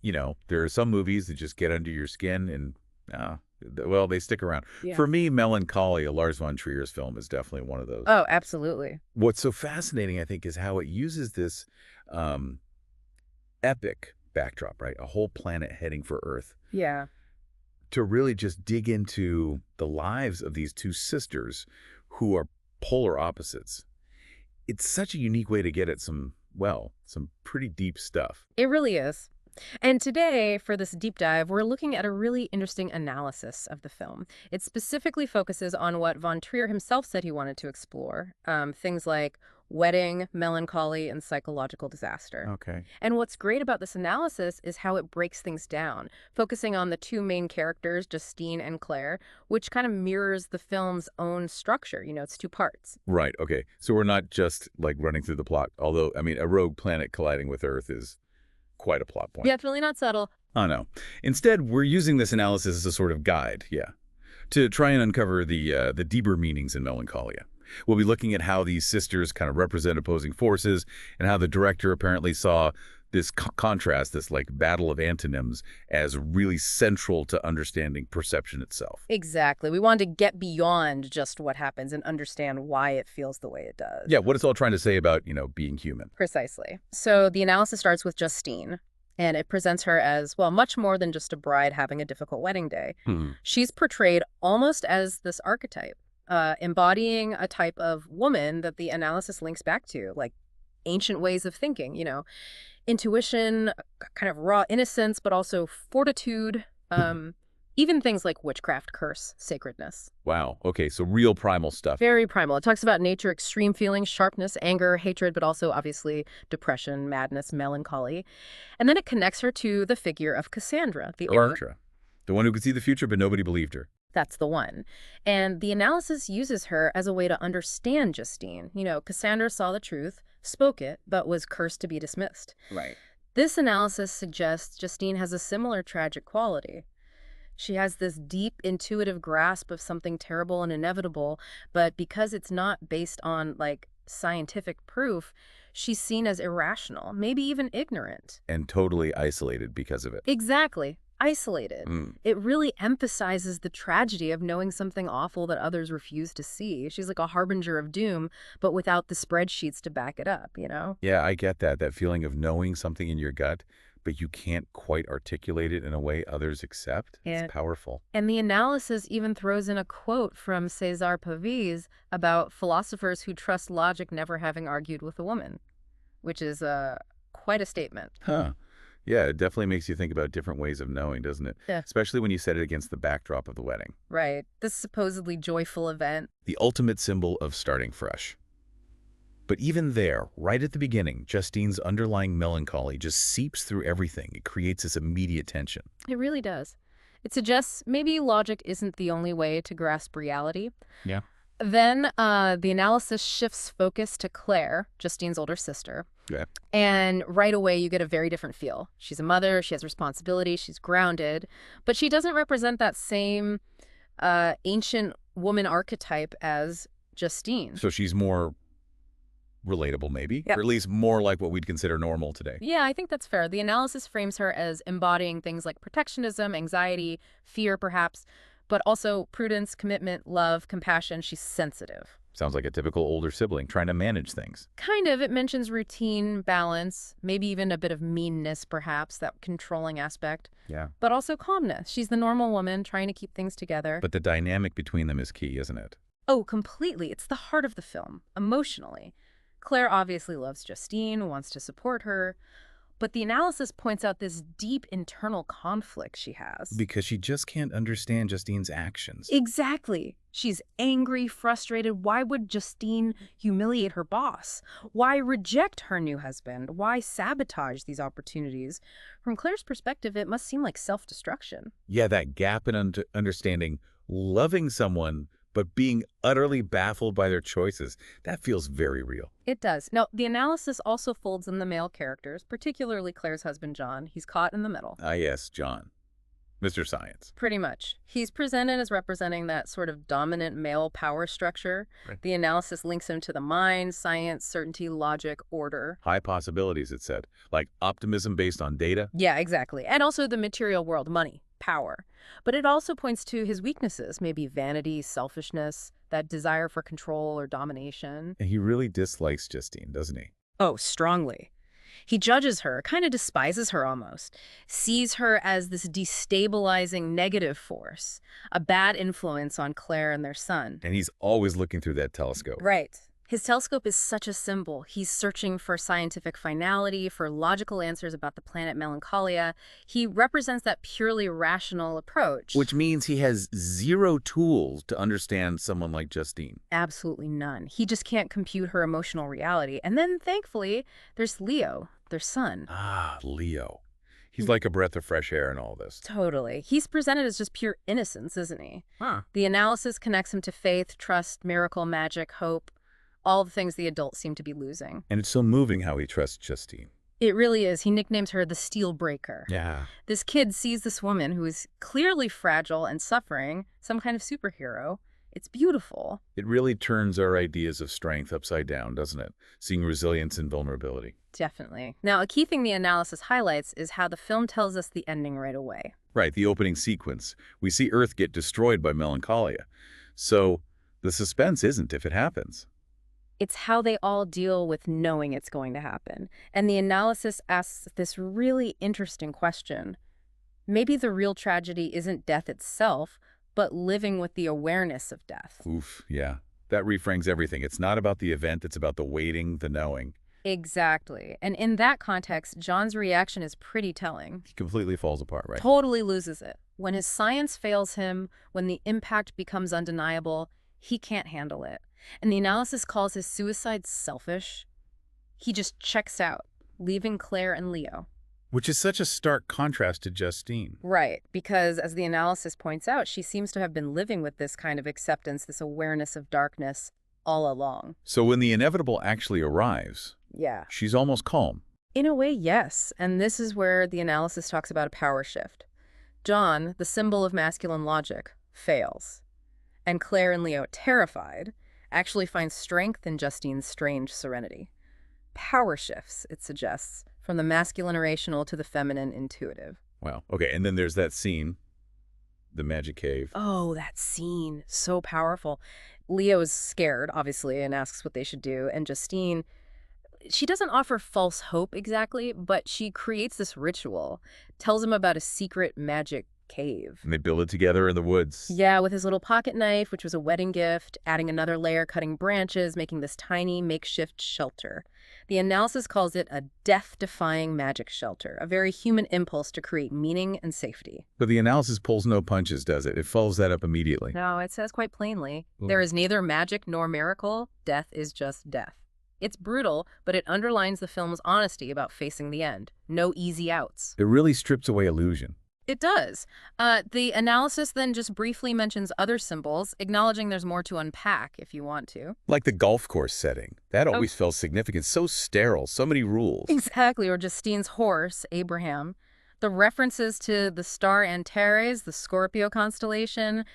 there are some movies that just get under your skin and, well, they stick around. Yeah. For me, Melancholia, Lars von Trier's film, is definitely one of those. Oh, absolutely. What's so fascinating, I think, is how it uses this um, epic backdrop, right? A whole planet heading for Earth, Yeah. to really just dig into the lives of these two sisters who are polar opposites. It's such a unique way to get at some pretty deep stuff. It really is. And today, for this deep dive, we're looking at a really interesting analysis of the film. It specifically focuses on what von Trier himself said he wanted to explore, things like wedding, melancholy, and psychological disaster. Okay. And what's great about this analysis is how it breaks things down, focusing on the two main characters, Justine and Claire, which kind of mirrors the film's own structure. It's two parts. Right, okay. So we're not just, like, running through the plot, although, I mean, a rogue planet colliding with Earth is quite a plot point. Definitely not subtle. Oh, no. Instead, we're using this analysis as a sort of guide, to try and uncover the deeper meanings in Melancholia. We'll be looking at how these sisters kind of represent opposing forces and how the director apparently saw this contrast, this like battle of antonyms, as really central to understanding perception itself. Exactly. We wanted to get beyond just what happens and understand why it feels the way it does. Yeah, what it's all trying to say about, being human. Precisely. So the analysis starts with Justine, and it presents her as, well, much more than just a bride having a difficult wedding day. She's portrayed almost as this archetype, embodying a type of woman that the analysis links back to, like ancient ways of thinking, intuition, kind of raw innocence, but also fortitude, even things like witchcraft, curse, sacredness. Wow. Okay, so real primal stuff. Very primal. It talks about nature, extreme feelings, sharpness, anger, hatred, but also obviously depression, madness, melancholy. And then it connects her to the figure of Cassandra, the one who could see the future, but nobody believed her. That's the one. And the analysis uses her as a way to understand Justine. Cassandra saw the truth, spoke it, but was cursed to be dismissed. Right. This analysis suggests Justine has a similar tragic quality. She has this deep, intuitive grasp of something terrible and inevitable, but because it's not based on, scientific proof, she's seen as irrational, maybe even ignorant. And totally isolated because of it. Exactly. Isolated. It really emphasizes the tragedy of knowing something awful that others refuse to see. She's like a harbinger of doom, but without the spreadsheets to back it up, Yeah, I get that feeling of knowing something in your gut, but you can't quite articulate it in a way others accept. It's powerful. And the analysis even throws in a quote from César Pavese about philosophers who trust logic never having argued with a woman, which is quite a statement. Huh. Yeah, it definitely makes you think about different ways of knowing, doesn't it? Yeah. Especially when you set it against the backdrop of the wedding. Right. This supposedly joyful event. The ultimate symbol of starting fresh. But even there, right at the beginning, Justine's underlying melancholy just seeps through everything. It creates this immediate tension. It really does. It suggests maybe logic isn't the only way to grasp reality. Yeah. Then the analysis shifts focus to Claire, Justine's older sister. Yeah. And right away, you get a very different feel. She's a mother, she has responsibility, she's grounded, but she doesn't represent that same ancient woman archetype as Justine. So she's more relatable, maybe, Yep. or at least more like what we'd consider normal today. Yeah, I think that's fair. The analysis frames her as embodying things like protectionism, anxiety, fear, perhaps, but also prudence, commitment, love, compassion. She's sensitive. Sounds like a typical older sibling trying to manage things. Kind of. It mentions routine, balance, maybe even a bit of meanness, perhaps, that controlling aspect. Yeah. But also calmness. She's the normal woman trying to keep things together. But the dynamic between them is key, isn't it? Oh, completely. It's the heart of the film, emotionally. Claire obviously loves Justine, wants to support her, but the analysis points out this deep internal conflict she has. Because she just can't understand Justine's actions. Exactly. She's angry, frustrated. Why would Justine humiliate her boss? Why reject her new husband? Why sabotage these opportunities? From Claire's perspective, it must seem like self-destruction. Yeah, that gap in understanding loving someone but being utterly baffled by their choices, that feels very real. It does. Now, the analysis also folds in the male characters, particularly Claire's husband, John. He's caught in the middle. Ah, yes, John. Mr. Science. Pretty much. He's presented as representing that sort of dominant male power structure. Right. The analysis links him to the mind, science, certainty, logic, order. High possibilities, it said, like optimism based on data. Yeah, exactly. And also the material world, money, power. But it also points to his weaknesses, maybe vanity, selfishness, that desire for control or domination. And he really dislikes Justine, doesn't he? Oh, strongly. He judges her, kind of despises her almost, sees her as this destabilizing negative force, a bad influence on Claire and their son. And he's always looking through that telescope. Right. His telescope is such a symbol. He's searching for scientific finality, for logical answers about the planet Melancholia. He represents that purely rational approach. Which means he has zero tools to understand someone like Justine. Absolutely none. He just can't compute her emotional reality. And then, thankfully, there's Leo, their son. Ah, Leo. He's like a breath of fresh air in all this. Totally. He's presented as just pure innocence, isn't he? Huh. The analysis connects him to faith, trust, miracle, magic, hope, all the things the adults seem to be losing. And it's so moving how he trusts Justine. It really is. He nicknames her the Steel Breaker. Yeah. This kid sees this woman who is clearly fragile and suffering, some kind of superhero. It's beautiful. It really turns our ideas of strength upside down, doesn't it? Seeing resilience and vulnerability. Definitely. Now, a key thing the analysis highlights is how the film tells us the ending right away. Right, the opening sequence. We see Earth get destroyed by Melancholia. So the suspense isn't if it happens. It's how they all deal with knowing it's going to happen. And the analysis asks this really interesting question. Maybe the real tragedy isn't death itself, but living with the awareness of death. Oof, yeah. That reframes everything. It's not about the event, it's about the waiting, the knowing. Exactly. And in that context, John's reaction is pretty telling. He completely falls apart, right? Totally loses it. When his science fails him, when the impact becomes undeniable, he can't handle it. And the analysis calls his suicide selfish. He just checks out, leaving Claire and Leo. Which is such a stark contrast to Justine. Right, because as the analysis points out, she seems to have been living with this kind of acceptance, this awareness of darkness all along. So when the inevitable actually arrives, Yeah. she's almost calm. In a way, yes. And this is where the analysis talks about a power shift. John, the symbol of masculine logic, fails. And Claire and Leo, terrified, actually find strength in Justine's strange serenity. Power shifts, it suggests, from the masculine irrational to the feminine intuitive. Wow. Okay, and then there's that scene, the magic cave. Oh, that scene. So powerful. Leo is scared, obviously, and asks what they should do. And Justine, she doesn't offer false hope exactly, but she creates this ritual, tells him about a secret magic cave. And they build it together in the woods. Yeah, with his little pocket knife, which was a wedding gift, adding another layer, cutting branches, making this tiny makeshift shelter. The analysis calls it a death-defying magic shelter, a very human impulse to create meaning and safety. But the analysis pulls no punches, does it? It follows that up immediately. No, it says quite plainly, Ooh. there is neither magic nor miracle, death is just death. It's brutal, but it underlines the film's honesty about facing the end. No easy outs. It really strips away illusion. It does. The analysis then just briefly mentions other symbols, acknowledging there's more to unpack if you want to. Like the golf course setting. That always felt significant. So sterile. So many rules. Exactly, or Justine's horse, Abraham. The references to the star Antares, the Scorpio constellation,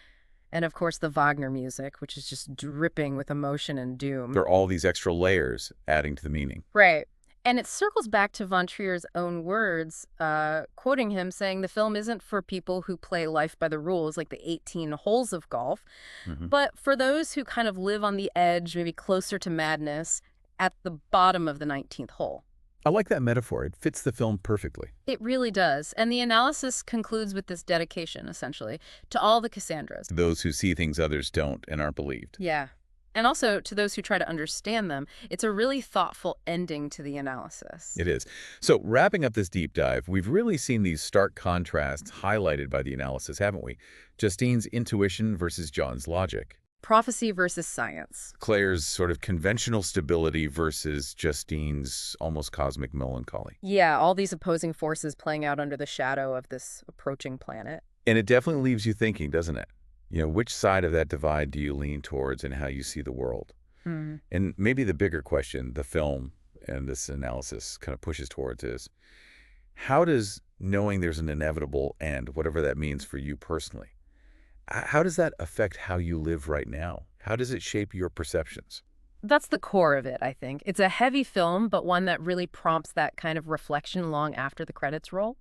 and of course the Wagner music, which is just dripping with emotion and doom. There are all these extra layers adding to the meaning. Right. And it circles back to von Trier's own words, quoting him saying the film isn't for people who play life by the rules, like the 18 holes of golf, but for those who kind of live on the edge, maybe closer to madness, at the bottom of the 19th hole. I like that metaphor. It fits the film perfectly. It really does. And the analysis concludes with this dedication, essentially, to all the Cassandras. Those who see things others don't and aren't believed. Yeah. And also to those who try to understand them. It's a really thoughtful ending to the analysis. It is. So wrapping up this deep dive, we've really seen these stark contrasts highlighted by the analysis, haven't we? Justine's intuition versus John's logic. Prophecy versus science. Claire's sort of conventional stability versus Justine's almost cosmic melancholy. Yeah, all these opposing forces playing out under the shadow of this approaching planet. And it definitely leaves you thinking, doesn't it? You know, which side of that divide do you lean towards and how you see the world? And maybe the bigger question the film and this analysis kind of pushes towards is, How does knowing there's an inevitable end, whatever that means for you personally, how does that affect how you live right now? How does it shape your perceptions? That's the core of it, I think. It's a heavy film, but one that really prompts that kind of reflection long after the credits roll.